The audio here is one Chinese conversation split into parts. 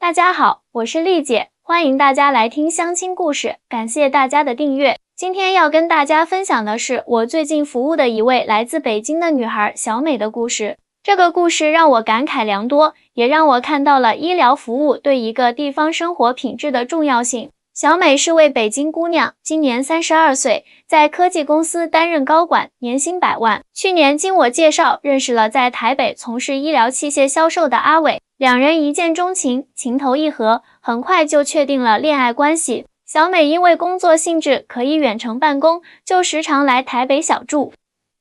大家好，我是丽姐，欢迎大家来听相亲故事，感谢大家的订阅。今天要跟大家分享的是我最近服务的一位来自北京的女孩小美的故事。这个故事让我感慨良多，也让我看到了医疗服务对一个地方生活品质的重要性。小美是位北京姑娘，今年32岁，在科技公司担任高管，年薪100万。去年经我介绍认识了在台北从事医疗器械销售的阿伟，两人一见钟情，情投意合，很快就确定了恋爱关系。小美因为工作性质可以远程办公，就时常来台北小住。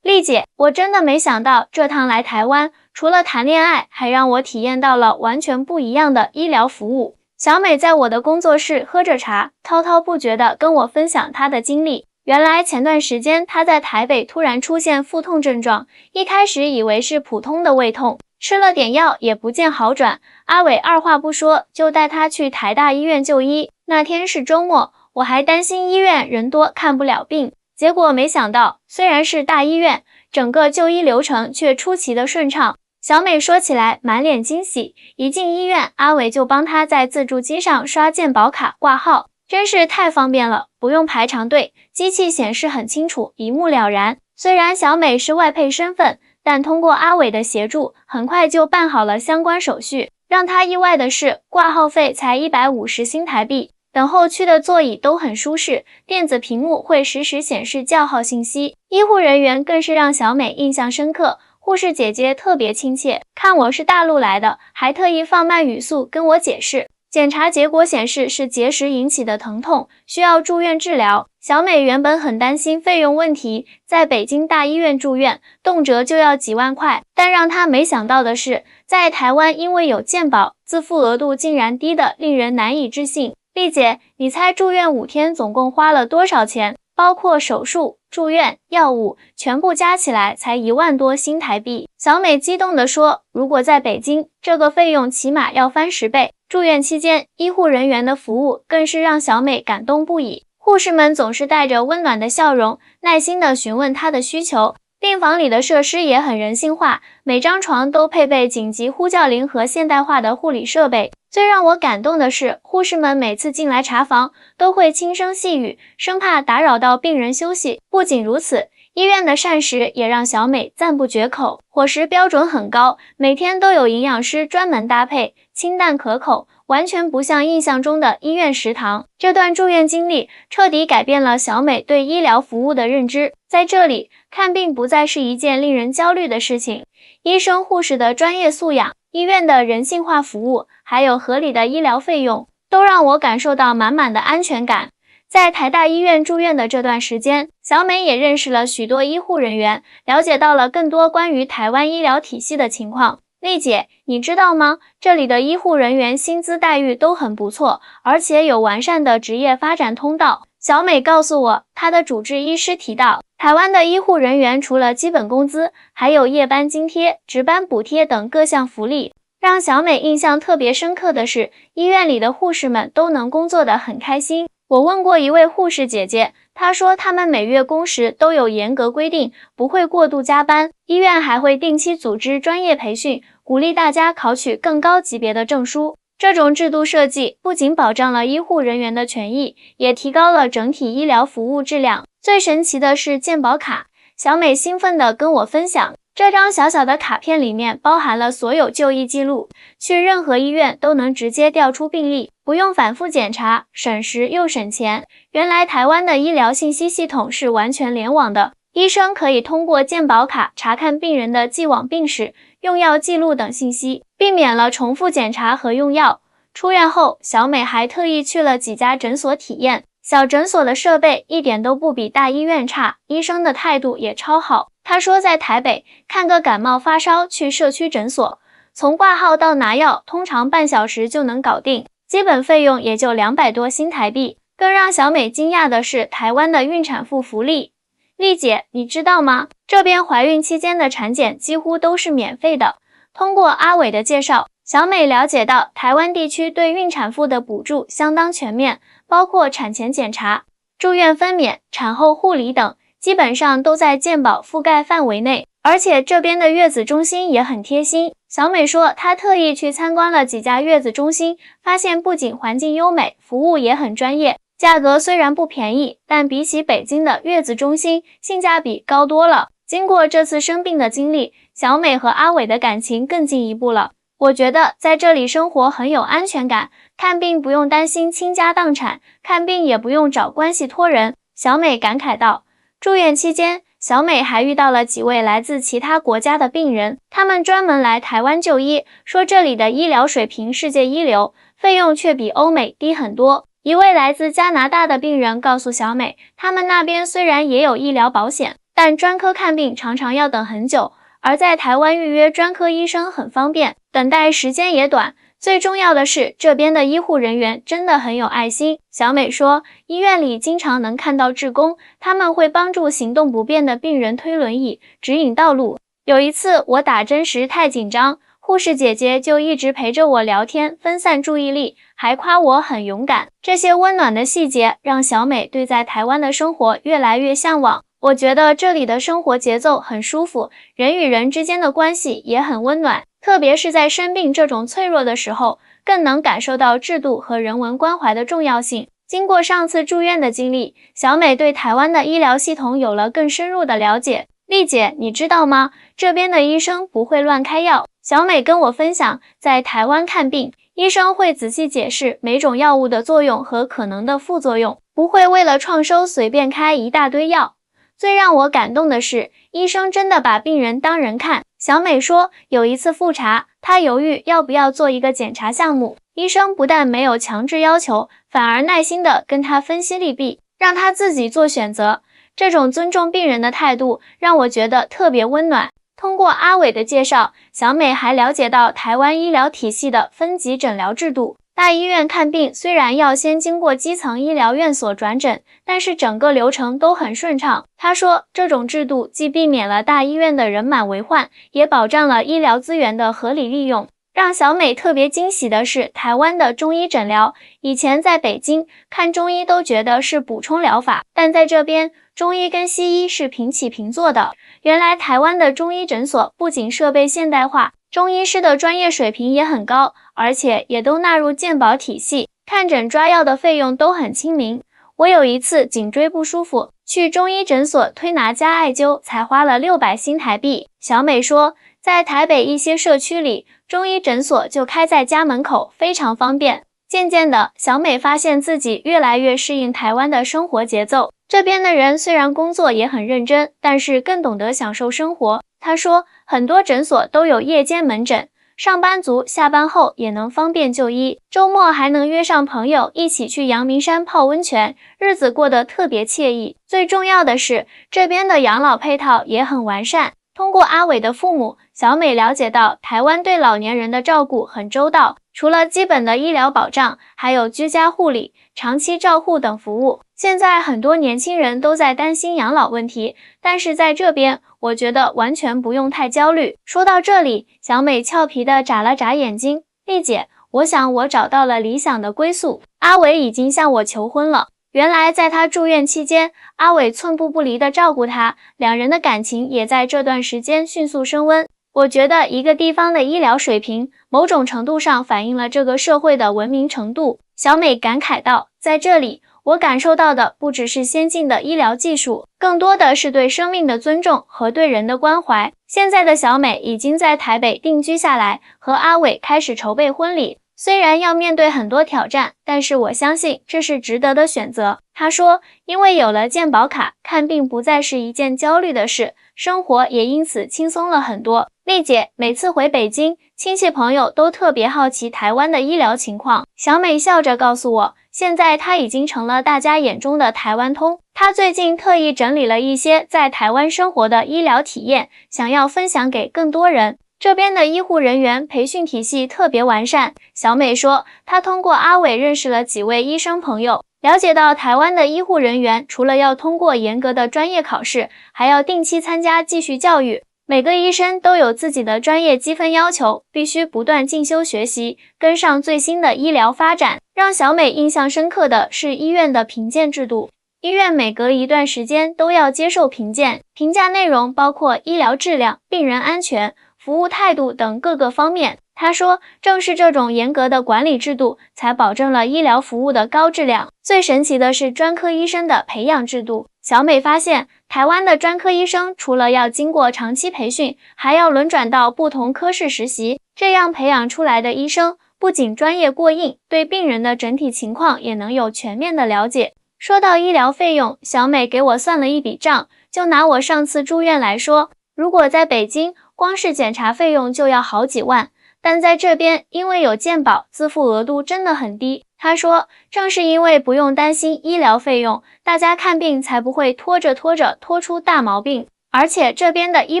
丽姐，我真的没想到这趟来台湾，除了谈恋爱，还让我体验到了完全不一样的医疗服务。小美在我的工作室喝着茶，滔滔不绝地跟我分享她的经历。原来前段时间她在台北突然出现腹痛症状，一开始以为是普通的胃痛，吃了点药也不见好转。阿伟二话不说就带她去台大医院就医。那天是周末，我还担心医院人多看不了病，结果没想到虽然是大医院，整个就医流程却出奇的顺畅。小美说起来满脸惊喜，一进医院，阿伟就帮她在自助机上刷健保卡挂号，真是太方便了，不用排长队，机器显示很清楚，一目了然。虽然小美是外配身份，但通过阿伟的协助，很快就办好了相关手续。让她意外的是，挂号费才150新台币，等候区的座椅都很舒适，电子屏幕会实时显示叫号信息，医护人员更是让小美印象深刻。护士姐姐特别亲切，看我是大陆来的，还特意放慢语速跟我解释。检查结果显示是结石引起的疼痛，需要住院治疗。小美原本很担心费用问题，在北京大医院住院，动辄就要几万块。但让她没想到的是，在台湾因为有健保，自付额度竟然低得令人难以置信。丽姐，你猜住院5天总共花了多少钱？包括手术、住院、药物，全部加起来才1万多新台币。小美激动地说，如果在北京，这个费用起码要翻10倍。住院期间，医护人员的服务更是让小美感动不已。护士们总是带着温暖的笑容，耐心地询问她的需求。病房里的设施也很人性化，每张床都配备紧急呼叫铃和现代化的护理设备。最让我感动的是，护士们每次进来查房都会轻声细语，生怕打扰到病人休息。不仅如此，医院的膳食也让小美赞不绝口，伙食标准很高，每天都有营养师专门搭配，清淡可口，完全不像印象中的医院食堂。这段住院经历彻底改变了小美对医疗服务的认知，在这里，看病不再是一件令人焦虑的事情，医生护士的专业素养，医院的人性化服务，还有合理的医疗费用，都让我感受到满满的安全感。在台大医院住院的这段时间，小美也认识了许多医护人员，了解到了更多关于台湾医疗体系的情况。丽姐，你知道吗？这里的医护人员薪资待遇都很不错，而且有完善的职业发展通道。小美告诉我，她的主治医师提到，台湾的医护人员除了基本工资，还有夜班津贴、值班补贴等各项福利。让小美印象特别深刻的是，医院里的护士们都能工作得很开心。我问过一位护士姐姐，她说他们每月工时都有严格规定，不会过度加班。医院还会定期组织专业培训，鼓励大家考取更高级别的证书。这种制度设计不仅保障了医护人员的权益，也提高了整体医疗服务质量。最神奇的是健保卡，小美兴奋地跟我分享，这张小小的卡片里面包含了所有就医记录，去任何医院都能直接调出病历，不用反复检查，省时又省钱。原来台湾的医疗信息系统是完全联网的，医生可以通过健保卡查看病人的既往病史、用药记录等信息，避免了重复检查和用药。出院后，小美还特意去了几家诊所体验，小诊所的设备一点都不比大医院差，医生的态度也超好。她说在台北看个感冒发烧去社区诊所，从挂号到拿药通常半小时就能搞定，基本费用也就200多新台币。更让小美惊讶的是台湾的孕产妇福利。丽姐，你知道吗？这边怀孕期间的产检几乎都是免费的。通过阿伟的介绍，小美了解到台湾地区对孕产妇的补助相当全面，包括产前检查、住院分娩、产后护理等，基本上都在健保覆盖范围内。而且这边的月子中心也很贴心，小美说，她特意去参观了几家月子中心，发现不仅环境优美，服务也很专业，价格虽然不便宜，但比起北京的月子中心，性价比高多了。经过这次生病的经历，小美和阿伟的感情更进一步了。我觉得在这里生活很有安全感，看病不用担心倾家荡产，看病也不用找关系托人。小美感慨道。住院期间，小美还遇到了几位来自其他国家的病人，他们专门来台湾就医，说这里的医疗水平世界一流，费用却比欧美低很多。一位来自加拿大的病人告诉小美，他们那边虽然也有医疗保险，但专科看病常常要等很久，而在台湾预约专科医生很方便，等待时间也短。最重要的是，这边的医护人员真的很有爱心。小美说，医院里经常能看到志工，他们会帮助行动不便的病人推轮椅，指引道路。有一次我打针时太紧张，护士姐姐就一直陪着我聊天，分散注意力，还夸我很勇敢。这些温暖的细节让小美对在台湾的生活越来越向往。我觉得这里的生活节奏很舒服，人与人之间的关系也很温暖，特别是在生病这种脆弱的时候，更能感受到制度和人文关怀的重要性。经过上次住院的经历，小美对台湾的医疗系统有了更深入的了解。丽姐，你知道吗？这边的医生不会乱开药。小美跟我分享，在台湾看病，医生会仔细解释每种药物的作用和可能的副作用，不会为了创收随便开一大堆药。最让我感动的是，医生真的把病人当人看。小美说，有一次复查，她犹豫要不要做一个检查项目，医生不但没有强制要求，反而耐心地跟她分析利弊，让她自己做选择。这种尊重病人的态度让我觉得特别温暖。通过阿伟的介绍，小美还了解到台湾医疗体系的分级诊疗制度。大医院看病虽然要先经过基层医疗院所转诊，但是整个流程都很顺畅。她说，这种制度既避免了大医院的人满为患，也保障了医疗资源的合理利用。让小美特别惊喜的是台湾的中医诊疗，以前在北京看中医都觉得是补充疗法，但在这边中医跟西医是平起平坐的。原来台湾的中医诊所不仅设备现代化，中医师的专业水平也很高，而且也都纳入健保体系，看诊抓药的费用都很亲民。我有一次颈椎不舒服，去中医诊所推拿加艾灸才花了600新台币。小美说，在台北一些社区里，中医诊所就开在家门口，非常方便。渐渐的，小美发现自己越来越适应台湾的生活节奏。这边的人虽然工作也很认真，但是更懂得享受生活。她说，很多诊所都有夜间门诊，上班族下班后也能方便就医，周末还能约上朋友一起去阳明山泡温泉，日子过得特别惬意。最重要的是，这边的养老配套也很完善。通过阿伟的父母，小美了解到台湾对老年人的照顾很周到，除了基本的医疗保障，还有居家护理、长期照护等服务。现在很多年轻人都在担心养老问题，但是在这边，我觉得完全不用太焦虑。说到这里，小美俏皮地眨了眨眼睛，丽姐，我想我找到了理想的归宿。阿伟已经向我求婚了。原来在他住院期间，阿伟寸步不离地照顾他，两人的感情也在这段时间迅速升温。我觉得一个地方的医疗水平，某种程度上反映了这个社会的文明程度。小美感慨道，在这里，我感受到的不只是先进的医疗技术，更多的是对生命的尊重和对人的关怀。现在的小美已经在台北定居下来，和阿伟开始筹备婚礼。虽然要面对很多挑战，但是我相信这是值得的选择。她说，因为有了健保卡，看病不再是一件焦虑的事，生活也因此轻松了很多。丽姐，每次回北京，亲戚朋友都特别好奇台湾的医疗情况。小美笑着告诉我，现在她已经成了大家眼中的台湾通。她最近特意整理了一些在台湾生活的医疗体验，想要分享给更多人。这边的医护人员培训体系特别完善。小美说，她通过阿伟认识了几位医生朋友，了解到台湾的医护人员除了要通过严格的专业考试，还要定期参加继续教育。每个医生都有自己的专业积分要求，必须不断进修学习，跟上最新的医疗发展。让小美印象深刻的是医院的评鉴制度。医院每隔一段时间都要接受评鉴，评价内容包括医疗质量、病人安全、服务态度等各个方面。他说，正是这种严格的管理制度，才保证了医疗服务的高质量。最神奇的是专科医生的培养制度。小美发现，台湾的专科医生除了要经过长期培训，还要轮转到不同科室实习，这样培养出来的医生不仅专业过硬，对病人的整体情况也能有全面的了解。说到医疗费用，小美给我算了一笔账，就拿我上次住院来说，如果在北京，光是检查费用就要好几万，但在这边因为有健保，自付额度真的很低。她说，正是因为不用担心医疗费用，大家看病才不会拖着拖出大毛病，而且这边的医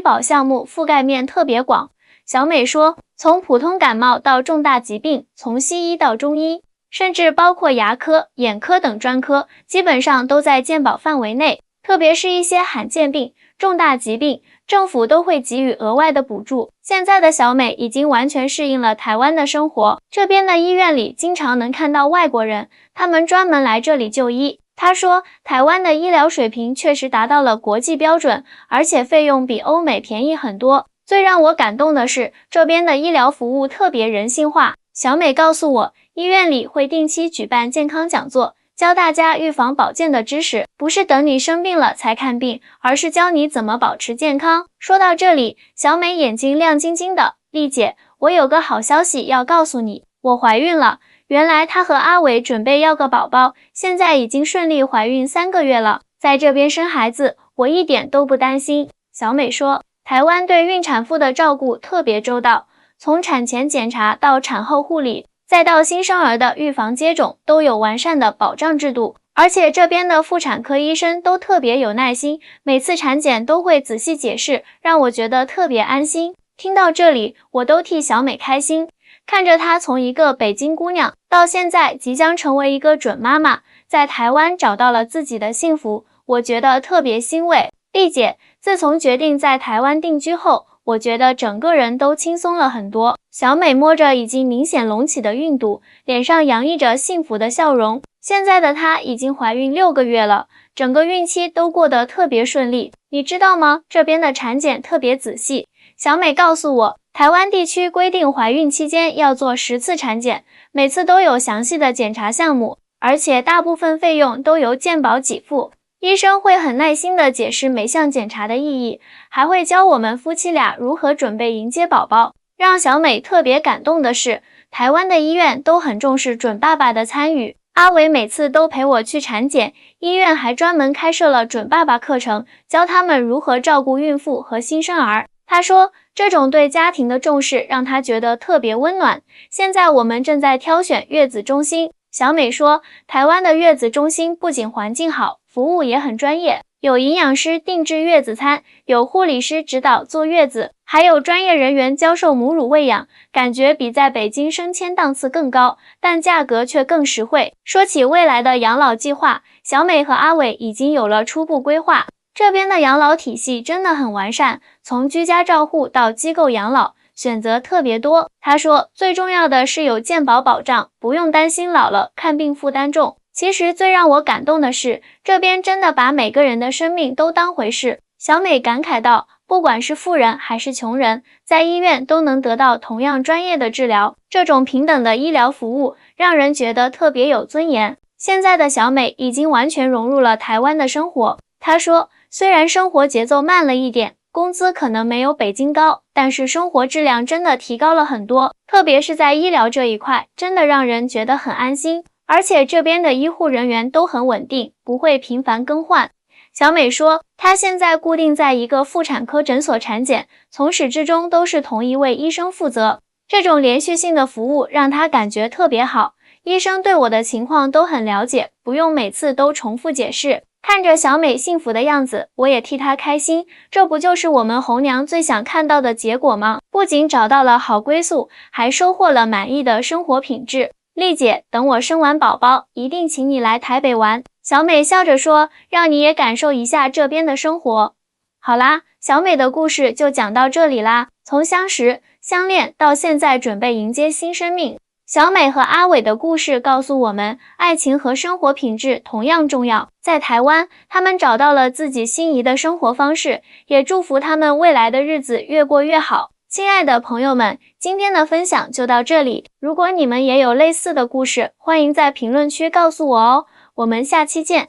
保项目覆盖面特别广。小美说，从普通感冒到重大疾病，从西医到中医，甚至包括牙科、眼科等专科，基本上都在健保范围内，特别是一些罕见病、重大疾病，政府都会给予额外的补助。现在的小美已经完全适应了台湾的生活，这边的医院里经常能看到外国人，他们专门来这里就医。她说，台湾的医疗水平确实达到了国际标准，而且费用比欧美便宜很多。最让我感动的是，这边的医疗服务特别人性化。小美告诉我，医院里会定期举办健康讲座，教大家预防保健的知识，不是等你生病了才看病，而是教你怎么保持健康。说到这里，小美眼睛亮晶晶的，丽姐，我有个好消息要告诉你，我怀孕了。原来她和阿伟准备要个宝宝，现在已经顺利怀孕3个月了，在这边生孩子，我一点都不担心。小美说，台湾对孕产妇的照顾特别周到，从产前检查到产后护理，再到新生儿的预防接种，都有完善的保障制度。而且这边的妇产科医生都特别有耐心，每次产检都会仔细解释，让我觉得特别安心。听到这里，我都替小美开心，看着她从一个北京姑娘，到现在即将成为一个准妈妈，在台湾找到了自己的幸福，我觉得特别欣慰。丽姐，自从决定在台湾定居后，我觉得整个人都轻松了很多。小美摸着已经明显隆起的孕肚，脸上洋溢着幸福的笑容。现在的她已经怀孕6个月了，整个孕期都过得特别顺利。你知道吗？这边的产检特别仔细。小美告诉我，台湾地区规定怀孕期间要做10次产检，每次都有详细的检查项目，而且大部分费用都由健保给付。医生会很耐心地解释每项检查的意义，还会教我们夫妻俩如何准备迎接宝宝。让小美特别感动的是，台湾的医院都很重视准爸爸的参与。阿伟每次都陪我去产检，医院还专门开设了准爸爸课程，教他们如何照顾孕妇和新生儿。他说，这种对家庭的重视让他觉得特别温暖。现在我们正在挑选月子中心。小美说，台湾的月子中心不仅环境好，服务也很专业，有营养师定制月子餐，有护理师指导坐月子，还有专业人员教授母乳喂养，感觉比在北京升迁档次更高，但价格却更实惠。说起未来的养老计划，小美和阿伟已经有了初步规划。这边的养老体系真的很完善，从居家照护到机构养老，选择特别多。他说，最重要的是有健保保障，不用担心老了看病负担重。其实最让我感动的是，这边真的把每个人的生命都当回事。小美感慨道，不管是富人还是穷人，在医院都能得到同样专业的治疗，这种平等的医疗服务让人觉得特别有尊严。现在的小美已经完全融入了台湾的生活。她说，虽然生活节奏慢了一点，工资可能没有北京高，但是生活质量真的提高了很多，特别是在医疗这一块，真的让人觉得很安心。而且这边的医护人员都很稳定，不会频繁更换。小美说，她现在固定在一个妇产科诊所产检，从始至终都是同一位医生负责。这种连续性的服务让她感觉特别好，医生对我的情况都很了解，不用每次都重复解释。看着小美幸福的样子，我也替她开心，这不就是我们红娘最想看到的结果吗？不仅找到了好归宿，还收获了满意的生活品质。丽姐，等我生完宝宝，一定请你来台北玩。小美笑着说，让你也感受一下这边的生活。好啦，小美的故事就讲到这里啦。从相识、相恋到现在准备迎接新生命，小美和阿伟的故事告诉我们，爱情和生活品质同样重要。在台湾，他们找到了自己心仪的生活方式，也祝福他们未来的日子越过越好。亲爱的朋友们，今天的分享就到这里。如果你们也有类似的故事，欢迎在评论区告诉我哦。我们下期见。